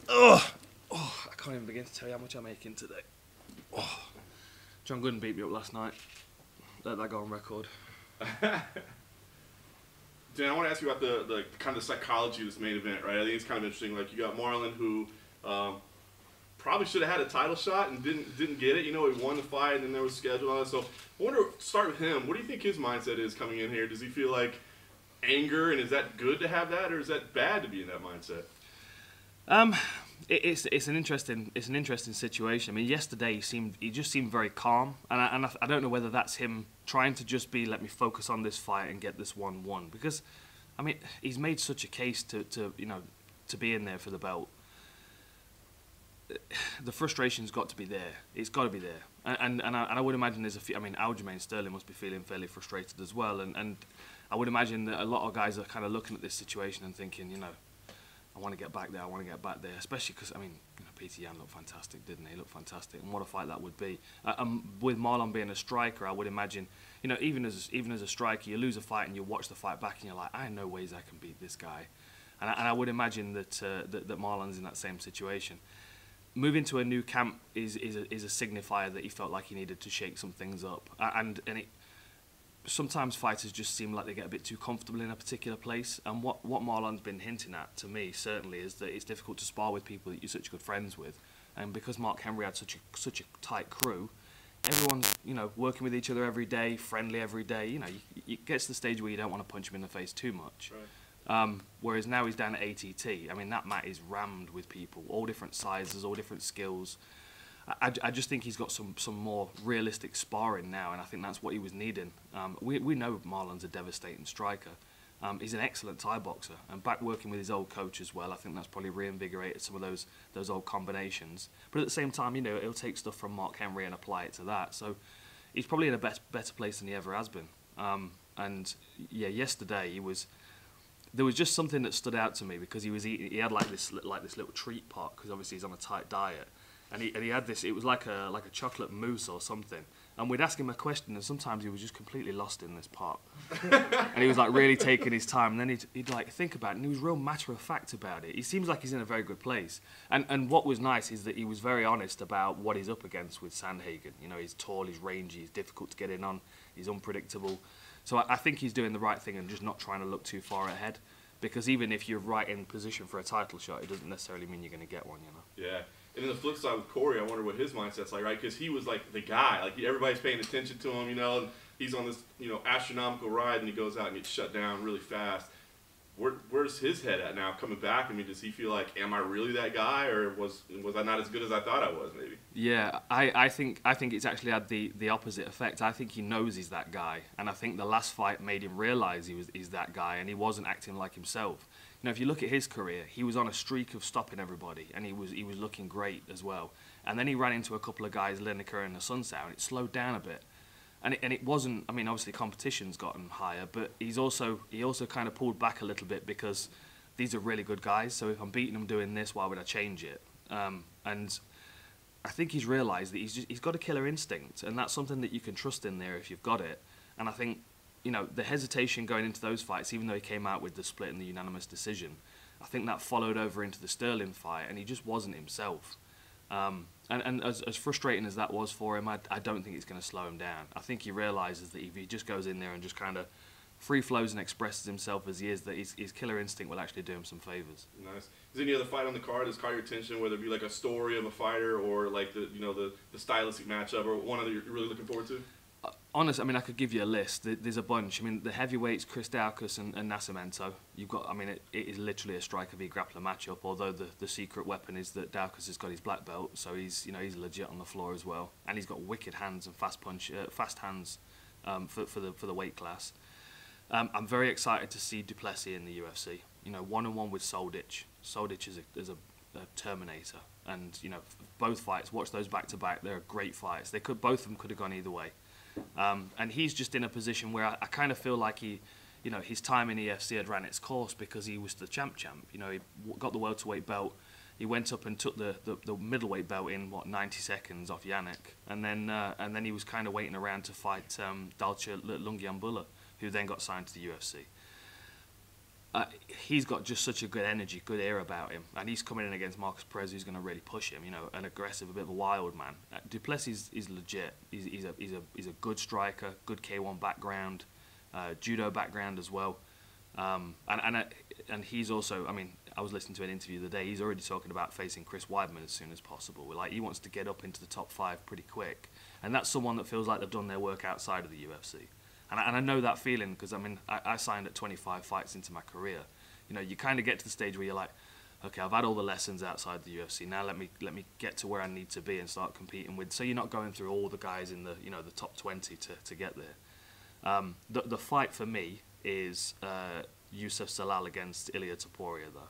Oh, I can't even begin to tell you how much I'm making today. Oh, John Gooden beat me up last night. Let that go on record. Dan, I want to ask you about the kind of psychology of this main event, right? I think it's kind of interesting. Like, you got Marlon, who probably should have had a title shot and didn't get it. You know, he won the fight and then there was schedule on it. So I wonder, start with him. What do you think his mindset is coming in here? Does he feel like anger, and is that good to have that, or is that bad to be in that mindset? It's an interesting situation. I mean, yesterday he just seemed very calm, and I don't know whether that's him trying to just be, let me focus on this fight and get this one won, because I mean, he's made such a case to be in there for the belt. The frustration's got to be there. It's got to be there, and I would imagine there's a few. I mean, Aljamain Sterling must be feeling fairly frustrated as well, and I would imagine that a lot of guys are kind of looking at this situation and thinking, I want to get back there. I want to get back there, especially because, I mean, Peter Yan looked fantastic, didn't he? He looked fantastic, and what a fight that would be. With Marlon being a striker, I would imagine, even as a striker, you lose a fight and you watch the fight back and you're like, I know ways I can beat this guy, and I would imagine that Marlon's in that same situation. Moving to a new camp is a signifier that he felt like he needed to shake some things up, and it. Sometimes fighters just seem like they get a bit too comfortable in a particular place, and what Marlon's been hinting at to me certainly is that it's difficult to spar with people that you're such good friends with, and because Mark Henry had such a tight crew, everyone's working with each other every day, friendly every day. You get to the stage where you don't want to punch him in the face too much. Right. Whereas now he's down at ATT. I mean, that mat is rammed with people, all different sizes, all different skills. I just think he's got some more realistic sparring now, and I think that's what he was needing. We know Marlon's a devastating striker. He's an excellent Thai boxer, and back working with his old coach as well, I think that's probably reinvigorated some of those old combinations. But at the same time, he'll take stuff from Mark Henry and apply it to that. So he's probably in a better place than he ever has been. And yeah, yesterday there was just something that stood out to me, because he had like this little treat pot, because obviously he's on a tight diet. And he had this, it was like a chocolate mousse or something. And we'd ask him a question, and sometimes he was just completely lost in this pot. And he was like really taking his time, and then he'd like think about it, and he was real matter of fact about it. He seems like he's in a very good place. And what was nice is that he was very honest about what he's up against with Sandhagen. He's tall, he's rangy, he's difficult to get in on, he's unpredictable. So I think he's doing the right thing and just not trying to look too far ahead. Because even if you're right in position for a title shot, it doesn't necessarily mean you're going to get one, Yeah. And then the flip side with Corey, I wonder what his mindset's like, right? Because he was like the guy. Like, everybody's paying attention to him, and he's on this, astronomical ride, and he goes out and gets shut down really fast. Where's his head at now coming back? I mean, does he feel like, am I really that guy, or was I not as good as I thought I was, maybe? Yeah, I think it's actually had the opposite effect. I think he knows he's that guy, and I think the last fight made him realise he's that guy, and he wasn't acting like himself. If you look at his career, he was on a streak of stopping everybody, and he was looking great as well. And then he ran into a couple of guys, Lineker and the Sunsao, and it slowed down a bit. And it wasn't. I mean, obviously competition's gotten higher, but he also kind of pulled back a little bit, because these are really good guys. So if I'm beating them doing this, why would I change it? And I think he's realised that he's got a killer instinct, and that's something that you can trust in there if you've got it. And I think, the hesitation going into those fights, even though he came out with the split and the unanimous decision, I think that followed over into the Sterling fight, and he just wasn't himself. And as frustrating as that was for him, I don't think it's going to slow him down. I think he realises that if he just goes in there and just kind of free flows and expresses himself as he is, that his killer instinct will actually do him some favours. Nice. Is there any other fight on the card that's caught your attention, whether it be like a story of a fighter, or like the stylistic matchup, or one that you're really looking forward to? Honestly, I mean, I could give you a list. There's a bunch. I mean, the heavyweights, Chris Daukaus and Nascimento. You've got. I mean, it is literally a striker v grappler matchup. Although the secret weapon is that Daukaus has got his black belt, so he's legit on the floor as well, and he's got wicked hands and fast hands for the weight class. I'm very excited to see Duplessis in the UFC. 1-on-1 with Soldic. Soldic is a Terminator, and both fights. Watch those back to back. They're great fights. Both of them could have gone either way. And he's just in a position where I kind of feel like his time in EFC had ran its course, because he was the champ. He got the welterweight belt. He went up and took the middleweight belt in 90 seconds off Yannick, and then he was kind of waiting around to fight Dalcha Lungiambula, who then got signed to the UFC. he's got just such a good energy, good air about him, and he's coming in against Marcus Perez, who's going to really push him. You know, an aggressive, a bit of a wild man. Duplessis is legit. He's a good striker, good K1 background, judo background as well, and he's also. I mean, I was listening to an interview the other day. He's already talking about facing Chris Weidman as soon as possible. Like, he wants to get up into the top 5 pretty quick, and that's someone that feels like they've done their work outside of the UFC. And I know that feeling because, I mean, I signed at 25 fights into my career. You know, you kind of get to the stage where you're like, okay, I've had all the lessons outside the UFC. Now let me get to where I need to be and start competing with. So you're not going through all the guys in the the top 20 to get there. The fight for me is Youssef Zalal against Ilia Topuria, though.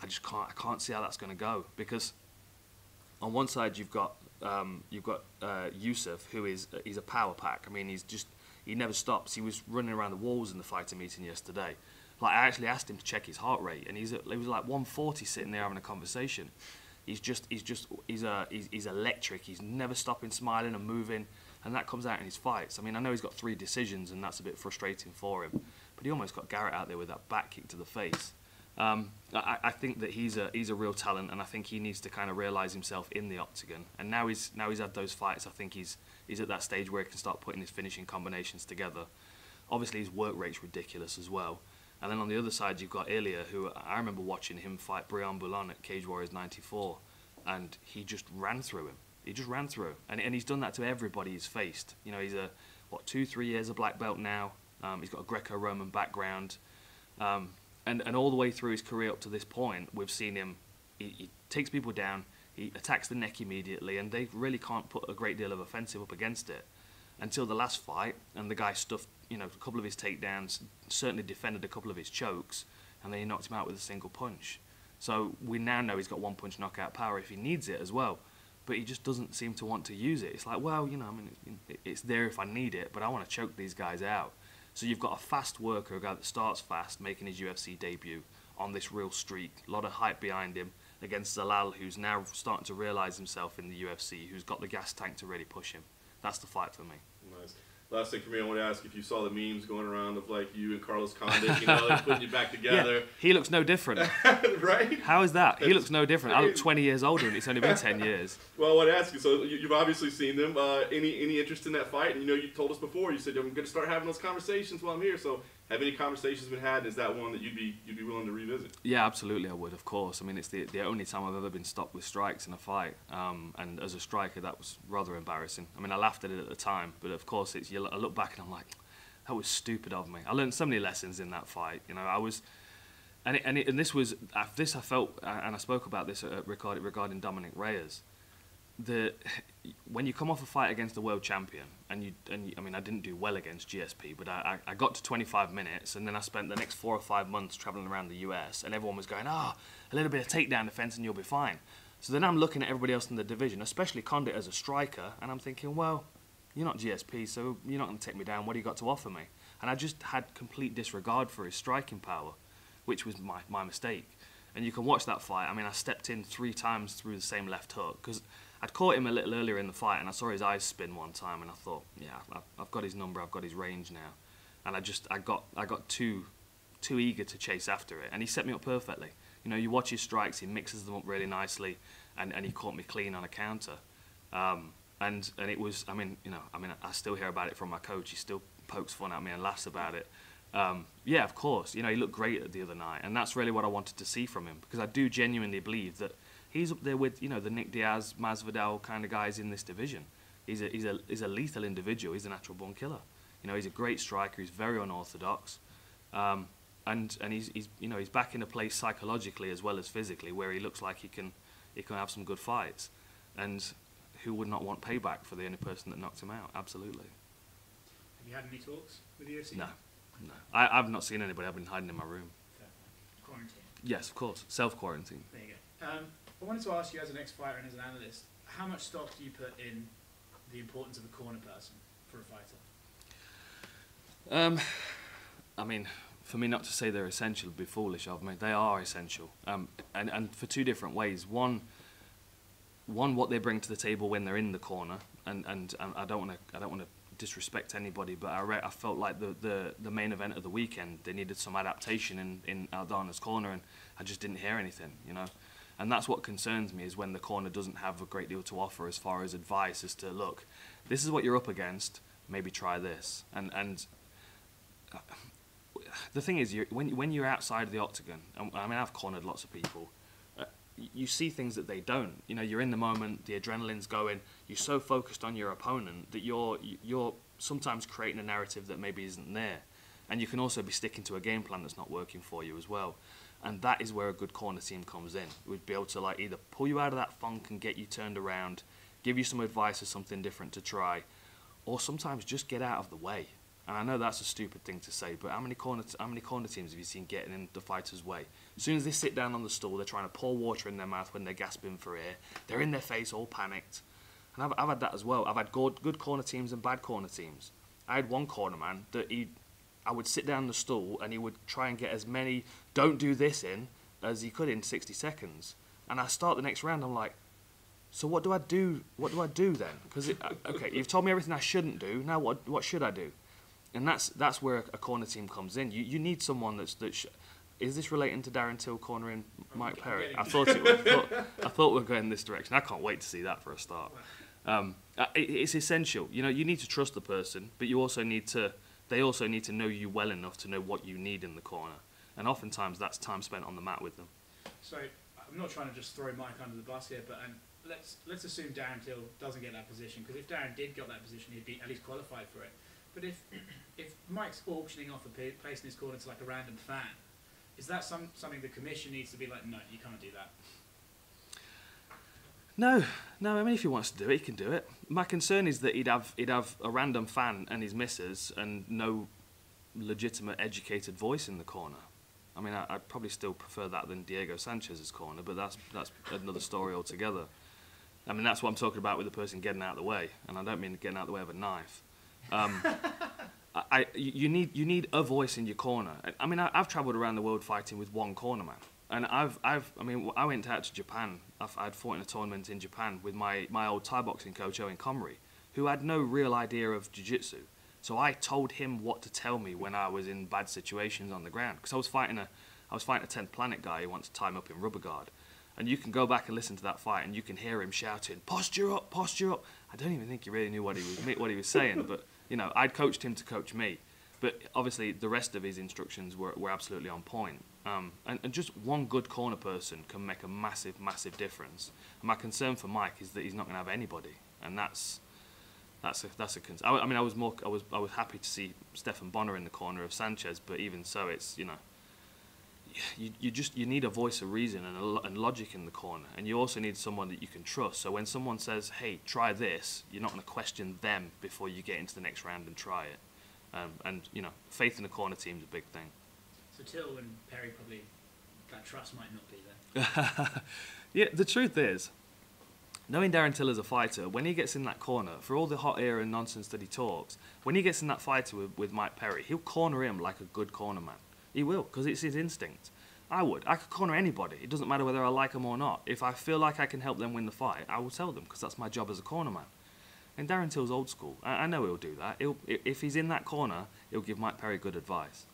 I can't see how that's going to go, because on one side you've got Youssef, who he's a power pack. I mean, he never stops. He was running around the walls in the fighter meeting yesterday. Like, I actually asked him to check his heart rate, and he was like 140 sitting there having a conversation. He's electric. He's never stopping smiling and moving, and that comes out in his fights. I mean, I know he's got 3 decisions, and that's a bit frustrating for him, but he almost got Garrett out there with that back kick to the face. I think that he's a real talent, and I think he needs to kind of realise himself in the octagon. And now he's had those fights. I think he's at that stage where he can start putting his finishing combinations together. Obviously, his work rate's ridiculous as well. And then on the other side, you've got Ilia, who I remember watching him fight Brian Boulan at Cage Warriors 94, and he just ran through him. He just ran through, and he's done that to everybody he's faced. You know, he's 2-3 years a black belt now. He's got a Greco-Roman background. And all the way through his career up to this point, we've seen him, he takes people down, he attacks the neck immediately, and they really can't put a great deal of offensive up against it. Until the last fight, and the guy stuffed, a couple of his takedowns, certainly defended a couple of his chokes, and then he knocked him out with a single punch. So we now know he's got one-punch knockout power if he needs it as well, but he just doesn't seem to want to use it. It's like, well, it's there if I need it, but I want to choke these guys out. So you've got a fast worker, a guy that starts fast, making his UFC debut on this real streak. A lot of hype behind him against Zalal, who's now starting to realise himself in the UFC, who's got the gas tank to really push him. That's the fight for me. Nice. Last thing for me, I want to ask if you saw the memes going around of like you and Carlos Condit, they're putting you back together. Yeah, he looks no different. Right? How is that? He looks no different. I look 20 years older, and it's only been 10 years. Well, I want to ask you, so you've obviously seen them. Any interest in that fight? And you told us before, you said I'm going to start having those conversations while I'm here. So have any conversations been had? And is that one that you'd be willing to revisit? Yeah, absolutely, I would, of course. I mean, it's the only time I've ever been stopped with strikes in a fight. And as a striker, that was rather embarrassing. I mean, I laughed at it at the time, but of course, I look back and I'm like, that was stupid of me. I learned so many lessons in that fight. I was, and this I felt, and I spoke about this regarding Dominic Reyes. When you come off a fight against a world champion, I mean, I didn't do well against GSP, but I got to 25 minutes, and then I spent the next 4 or 5 months traveling around the US, and everyone was going, a little bit of takedown defense and you'll be fine. So then I'm looking at everybody else in the division, especially Condit as a striker, and I'm thinking, well, you're not GSP, so you're not going to take me down. What do you got to offer me? And I just had complete disregard for his striking power, which was my mistake. And you can watch that fight. I mean, I stepped in 3 times through the same left hook, because I'd caught him a little earlier in the fight, and I saw his eyes spin one time, and I thought, yeah, I've got his number, I've got his range now. And I got too eager to chase after it, and he set me up perfectly. You watch his strikes, he mixes them up really nicely, and he caught me clean on a counter. And it was, I still hear about it from my coach. He still pokes fun at me and laughs about it. Yeah, of course. He looked great the other night, and that's really what I wanted to see from him, because I do genuinely believe that he's up there with the Nick Diaz, Masvidal kind of guys in this division. He's a lethal individual. He's a natural born killer. He's a great striker. He's very unorthodox, and he's back in a place psychologically as well as physically where he looks like he can have some good fights. And who would not want payback for the only person that knocked him out? Absolutely. Have you had any talks with the UFC? No. I've not seen anybody. I've been hiding in my room. Quarantine? Yes, of course. Self-quarantine. There you go. I wanted to ask you, as an ex-fighter and as an analyst, how much stock do you put in the importance of a corner person for a fighter? I mean, for me not to say they're essential would be foolish of me. They are essential, and for 2 different ways. One, what they bring to the table when they're in the corner, and I don't want to disrespect anybody, but I felt like the main event of the weekend, they needed some adaptation in Aldana's corner, and I just didn't hear anything, you know. And that's what concerns me, is when the corner doesn't have a great deal to offer as far as advice as to, look, this is what you're up against, maybe try this. And the thing is, when you're outside of the octagon, I mean, I've cornered lots of people, you see things that they don't. You know, you're in the moment, the adrenaline's going, you're so focused on your opponent that you're sometimes creating a narrative that maybe isn't there. And you can also be sticking to a game plan that's not working for you as well. And that is where a good corner team comes in. We'd be able to like either pull you out of that funk and get you turned around, give you some advice or something different to try, or sometimes just get out of the way. And I know that's a stupid thing to say, but how many corner teams have you seen getting in the fighter's way? As soon as they sit down on the stool, they're trying to pour water in their mouth when they're gasping for air. They're in their face, all panicked. And I've had that as well. I've had good corner teams and bad corner teams. I had one corner man that I would sit down on the stool and he would try and get as many "don't do this" in as he could in 60 seconds. And I start the next round, I'm like, so what do I do? What do I do then? Because okay, you've told me everything I shouldn't do. Now what should I do? And that's where a corner team comes in. You need someone that's is this relating to Darren Till cornering Mike Perry? I thought it was. I thought we were going this direction. I can't wait to see that for a start. It's essential. You know, you need to trust the person, but you also need to. They also need to know you well enough to know what you need in the corner, and oftentimes that's time spent on the mat with them. So I'm not trying to just throw Mike under the bus here, but let's assume Darren Till doesn't get that position, because if Darren did get that position, he'd be at least qualified for it. But if Mike's auctioning off a place in his corner to like a random fan, is that something the commission needs to be like, no, you can't do that? No. I mean, if he wants to do it, he can do it. My concern is that he'd have a random fan and his missus and no legitimate, educated voice in the corner. I mean, I'd probably still prefer that than Diego Sanchez's corner, but that's another story altogether. I mean, that's what I'm talking about with the person getting out of the way, and I don't mean getting out of the way of a knife. You need a voice in your corner. I mean, I've travelled around the world fighting with one corner man. And I went out to Japan. I'd fought in a tournament in Japan with my old Thai boxing coach, Owen Comrie, who had no real idea of jiu-jitsu. So I told him what to tell me when I was in bad situations on the ground. Because I was fighting a 10th Planet guy who wants to tie him up in rubber guard. And you can go back and listen to that fight and you can hear him shouting, posture up, posture up. I don't even think he really knew what he was saying, but you know, I'd coached him to coach me. But obviously the rest of his instructions were absolutely on point. And just one good corner person can make a massive, massive difference. And my concern for Mike is that he's not going to have anybody, and that's a concern. I mean, I was happy to see Stephan Bonner in the corner of Sanchez, but even so, it's, you know, you need a voice of reason and logic in the corner, and you also need someone that you can trust. So when someone says, "Hey, try this," you're not going to question them before you get into the next round and try it. And you know, faith in the corner team is a big thing. So Till and Perry, probably that trust might not be there. Yeah, the truth is, knowing Darren Till as a fighter, when he gets in that corner, for all the hot air and nonsense that he talks, when he gets in that fight with Mike Perry, he'll corner him like a good corner man. He will, because it's his instinct. I could corner anybody. It doesn't matter whether I like them or not. If I feel like I can help them win the fight, I will tell them, because that's my job as a corner man. And Darren Till's old school. I know he'll do that. If he's in that corner, he'll give Mike Perry good advice.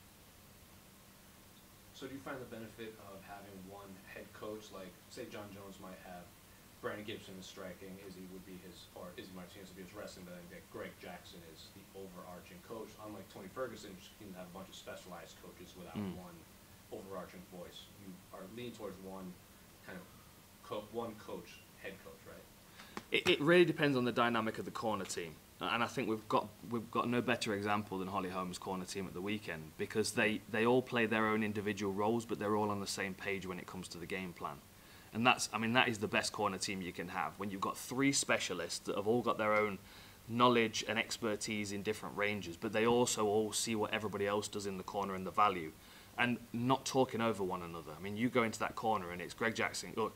So do you find the benefit of having one head coach, like, say John Jones might have Brandon Gibson is striking, Izzy Martinez would be his wrestling, but I think that Greg Jackson is the overarching coach. Unlike Tony Ferguson, who can have a bunch of specialized coaches without one overarching voice. You are leaning towards one kind of one coach, head coach, right? It really depends on the dynamic of the corner team. And I think we've got no better example than Holly Holm's corner team at the weekend, because they all play their own individual roles, but they're all on the same page when it comes to the game plan. And that is the best corner team you can have, when you've got three specialists that have all got their own knowledge and expertise in different ranges, but they also all see what everybody else does in the corner and the value, and not talking over one another. I mean, you go into that corner and it's Greg Jackson, or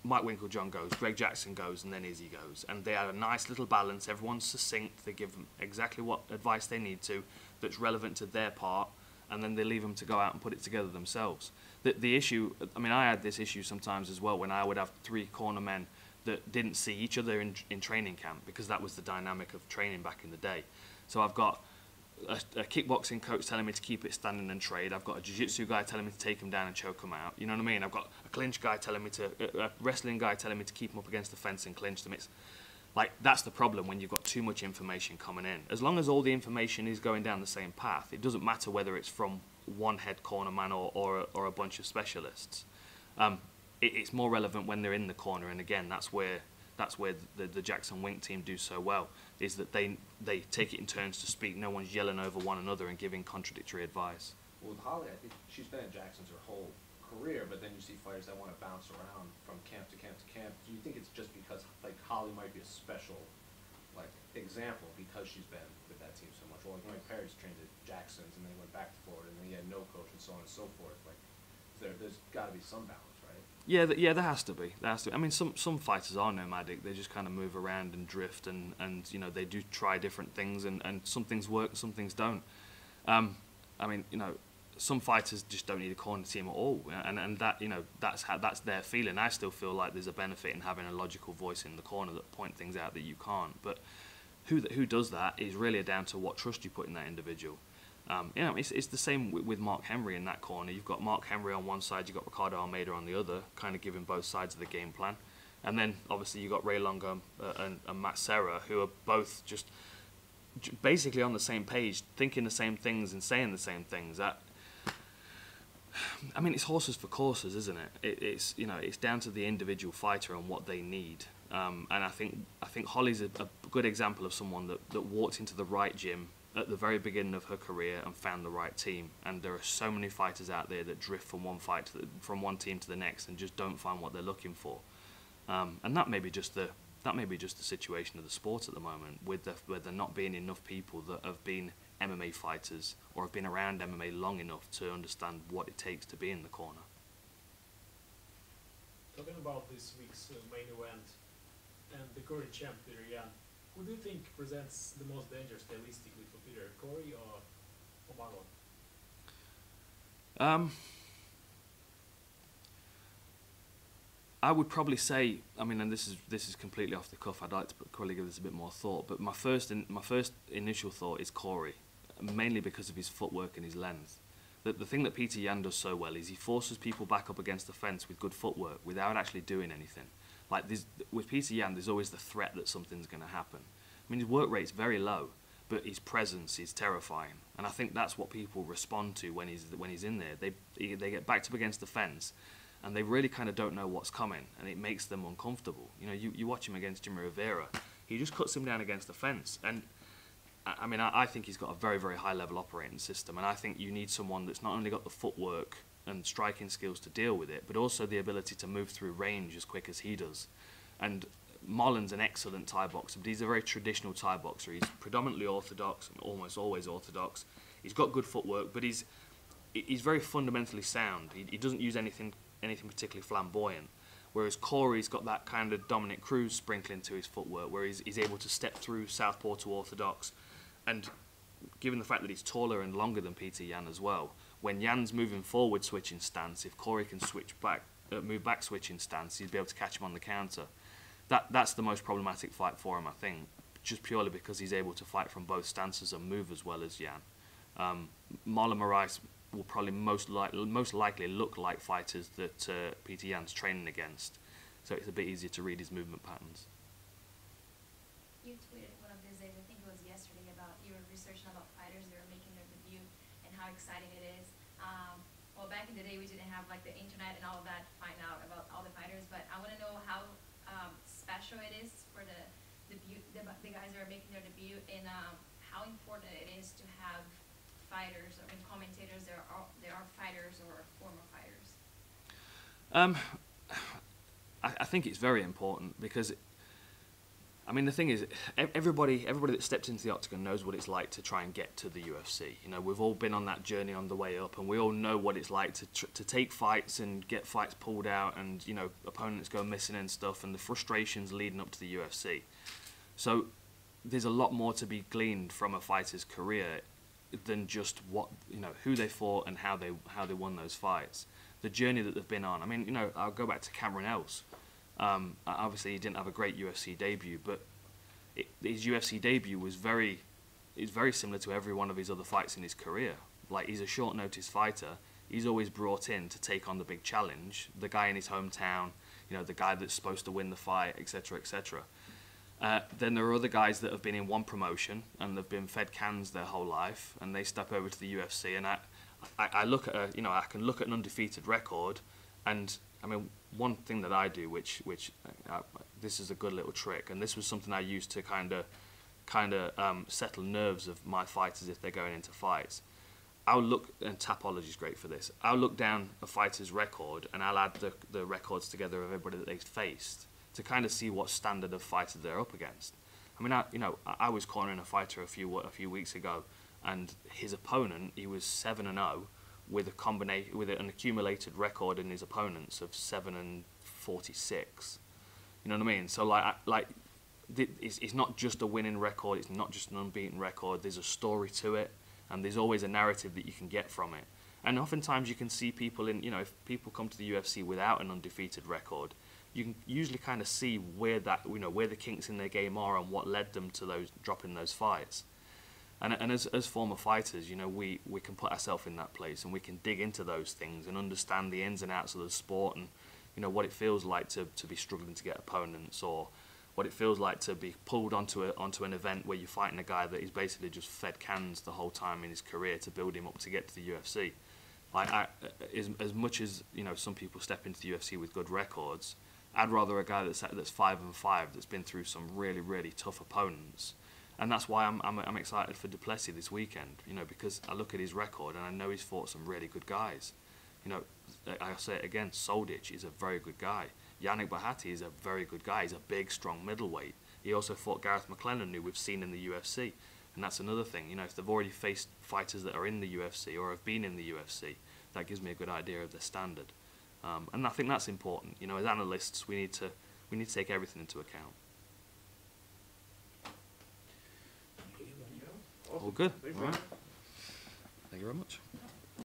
Mike Winklejohn goes, Greg Jackson goes, and then Izzy goes. And they have a nice little balance. Everyone's succinct. They give them exactly what advice they need to that's relevant to their part, and then they leave them to go out and put it together themselves. The issue, I mean, I had this issue sometimes as well when I would have three corner men that didn't see each other in training camp, because that was the dynamic of training back in the day. So I've got a kickboxing coach telling me to keep it standing and trade. I've got a jiu-jitsu guy telling me to take him down and choke him out. You know what I mean? I've got a clinch guy telling me a wrestling guy telling me to keep him up against the fence and clinch them. It's like, that's the problem when you've got too much information coming in. As long as all the information is going down the same path, it doesn't matter whether it's from one head corner man or a bunch of specialists. It's more relevant when they're in the corner, and again, that's where the Jackson Wink team do so well, is that they take it in turns to speak. No one's yelling over one another and giving contradictory advice. Well, with Holly, I think she's been at Jackson's her whole career, but then you see fighters that want to bounce around from camp to camp to camp. Do you think it's just because, like, Holly might be a special, like, example because she's been with that team so much? Well, like, Mike Perry's trained at Jackson's and then he went back to Florida and then he had no coach and so on and so forth. Like, there's got to be some balance, right? Yeah, there has to be. I mean, some fighters are nomadic. They just kind of move around and drift, and you know, they do try different things, and some things work, some things don't. I mean, you know, some fighters just don't need a corner team at all, and that, you know, that's their feeling. I still feel like there's a benefit in having a logical voice in the corner that point things out that you can't. But who does that is really down to what trust you put in that individual. You know, it's the same with Mark Henry in that corner. You've got Mark Henry on one side, you've got Ricardo Almeida on the other, kind of giving both sides of the game plan. And then obviously you've got Ray Longo and Matt Serra, who are both just basically on the same page, thinking the same things and saying the same things. I mean, it's horses for courses, isn't it? It's, you know, it's down to the individual fighter and what they need. And I think Holly's a good example of someone that walked into the right gym at the very beginning of her career and found the right team. And there are so many fighters out there that drift from one team to the next and just don't find what they're looking for. And that may be just the situation of the sport at the moment, with there not being enough people that have been MMA fighters or have been around MMA long enough to understand what it takes to be in the corner. Talking about this week's main event and the current champ, Peter Yan, who do you think presents the most danger stylistically for Peter, Corey or Marlon? I would probably say, I mean, and this is completely off the cuff. I'd like to probably give this a bit more thought, but my first initial thought is Corey, mainly because of his footwork and his length. The thing that Peter Yan does so well is he forces people back up against the fence with good footwork without actually doing anything. Like with Peter Yan, there's always the threat that something's going to happen. I mean, his work rate's very low, but his presence is terrifying, and I think that's what people respond to when he's in there. They get backed up against the fence, and they really kind of don't know what's coming, and it makes them uncomfortable. You know, you watch him against Jimmy Rivera, he just cuts him down against the fence, and I mean, I think he's got a very, very high level operating system, and I think you need someone that's not only got the footwork and striking skills to deal with it, but also the ability to move through range as quick as he does. And Marlon's an excellent Thai boxer, but he's a very traditional Thai boxer. He's predominantly orthodox, and almost always orthodox. He's got good footwork, but he's very fundamentally sound. He doesn't use anything particularly flamboyant. Whereas Corey's got that kind of Dominic Cruz sprinkling to his footwork, where he's able to step through southpaw to orthodox. And given the fact that he's taller and longer than Peter Yan as well, when Yan's moving forward switching stance, if Corey can move back switching stance, he'd be able to catch him on the counter. That's the most problematic fight for him, I think, just purely because he's able to fight from both stances and move as well as Yan. Marlon Moraes will probably most likely look like fighters that Peter Yan's training against, so it's a bit easier to read his movement patterns. You tweeted one of these days, I think it was yesterday, about you were researching about fighters that are making their debut and how exciting it is. Well, back in the day, we didn't have like the internet and all of that to find out about all the fighters, but I want to know how special it is for the guys that are making their debut, and how important it is to have fighters and commentators that are fighters or former fighters. I think it's very important because, I mean, the thing is, everybody that steps into the octagon knows what it's like to try and get to the UFC. You know, we've all been on that journey on the way up, and we all know what it's like to take fights and get fights pulled out, and, you know, opponents go missing and stuff, and the frustrations leading up to the UFC. So there's a lot more to be gleaned from a fighter's career than just who they fought and how they won those fights. The journey that they've been on. I mean, you know, I'll go back to Cameron Else. Obviously, he didn't have a great UFC debut, but his UFC debut was very is very similar to every one of his other fights in his career. Like, he's a short notice fighter. He's always brought in to take on the big challenge, the guy in his hometown, you know, the guy that's supposed to win the fight, etc., etc. Then there are other guys that have been in one promotion and they've been fed cans their whole life, and they step over to the UFC. And I look at I can look at an undefeated record, and I mean, one thing that I do, which this is a good little trick, and this was something I used to kind of settle nerves of my fighters if they're going into fights. I'll look, and Tapology is great for this, I'll look down a fighter's record and I'll add the records together of everybody that they've faced to kind of see what standard of fighter they're up against. I mean, I was cornering a fighter a few weeks ago, and his opponent, he was 7-0 with an accumulated record in his opponents of 7-46. You know what I mean? So it's not just a winning record, it's not just an unbeaten record. There's a story to it, and there's always a narrative that you can get from it. And oftentimes you can see people if people come to the UFC without an undefeated record, you can usually kind of see where the kinks in their game are and what led them to dropping those fights. And as former fighters, we can put ourselves in that place, and we can dig into those things and understand the ins and outs of the sport, and what it feels like to be struggling to get opponents, or what it feels like to be pulled onto an event where you're fighting a guy that he's basically just fed cans the whole time in his career to build him up to get to the UFC. As much as some people step into the UFC with good records, I'd rather a guy that's 5-5, that's been through some really, really tough opponents. And that's why I'm excited for Duplessis this weekend, because I look at his record and I know he's fought some really good guys. I'll say it again, Soldic is a very good guy. Yannick Bahati is a very good guy. He's a big, strong middleweight. He also fought Gareth McLennan, who we've seen in the UFC. And that's another thing, if they've already faced fighters that are in the UFC or have been in the UFC, that gives me a good idea of their standard. And I think that's important. As analysts, we need to take everything into account. Awesome. All good. Thanks, All right. man. Thank you very much.